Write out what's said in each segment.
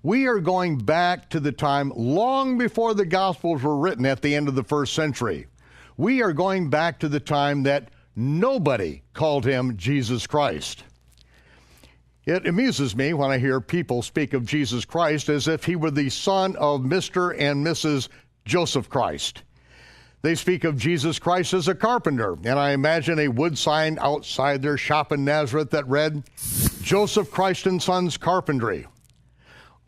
We are going back to the time long before the Gospels were written at the end of the first century. We are going back to the time that nobody called him Jesus Christ. It amuses me when I hear people speak of Jesus Christ as if he were the son of Mr. and Mrs. Joseph Christ. They speak of Jesus Christ as a carpenter, and I imagine a wood sign outside their shop in Nazareth that read, Joseph Christ and Sons Carpentry.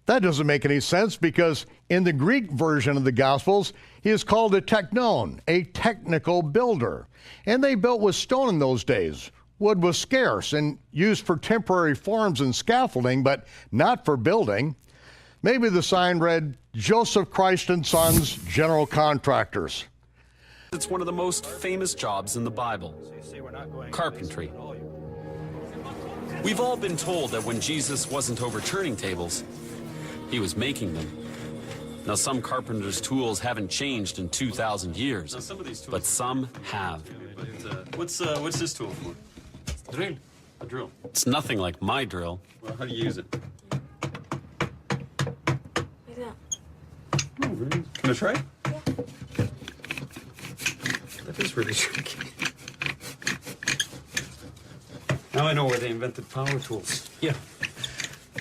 That doesn't make any sense because in the Greek version of the Gospels, he is called a teknon, a technical builder. And they built with stone in those days. Wood was scarce and used for temporary forms and scaffolding, but not for building. Maybe the sign read, Joseph Christ and Sons General Contractors. It's one of the most famous jobs in the Bible, carpentry. We've all been told that when Jesus wasn't overturning tables, he was making them. Now, some carpenters' tools haven't changed in 2,000 years, but some have. What's this tool for? Drill. A drill. It's nothing like my drill. Well, how do you use it? Like that. Oh, really? Can I try? Yeah. That is really tricky. Now I know where they invented power tools. Yeah.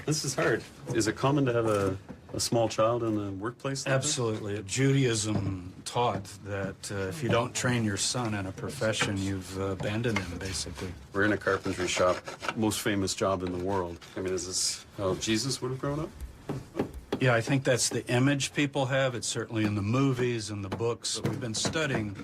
This is hard. Is it common to have a small child in the workplace? Like Absolutely. Judaism taught that if you don't train your son in a profession, you've abandoned him, basically. We're in a carpentry shop, most famous job in the world. I mean, is this how Jesus would have grown up? Yeah, I think that's the image people have. It's certainly in the movies and the books. We've been studying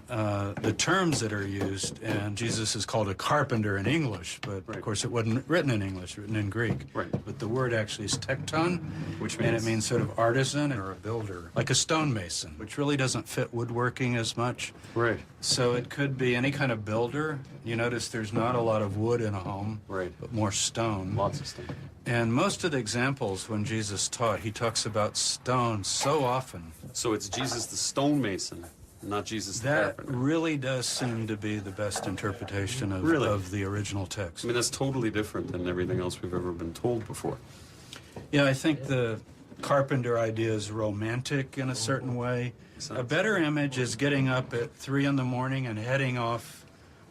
the terms that are used, and Jesus is called a carpenter in English, but Right. of course it wasn't written in English, written in Greek. Right. But the word actually is tekton, Which and it means? means sort of artisan or a builder, like a stonemason, which really doesn't fit woodworking as much. Right. So it could be any kind of builder. You notice there's not a lot of wood in a home, Right. but more stone. Lots of stuff. And most of the examples when Jesus taught, he talks about stone so often. So it's Jesus the stonemason, not Jesus the That carpenter. really does seem to be the best interpretation of, Really? of the original text. I mean, that's totally different than everything else we've ever been told before. Yeah, I think the carpenter idea is romantic in a certain way. A better image is getting up at 3 in the morning and heading off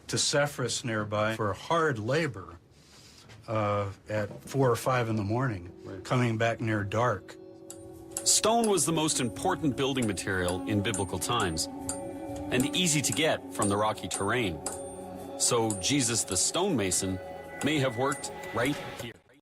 to Cephas nearby for hard labor at 4 or 5 in the morning, coming back near dark. Stone was the most important building material in biblical times, and easy to get from the rocky terrain. So Jesus the stonemason may have worked right here.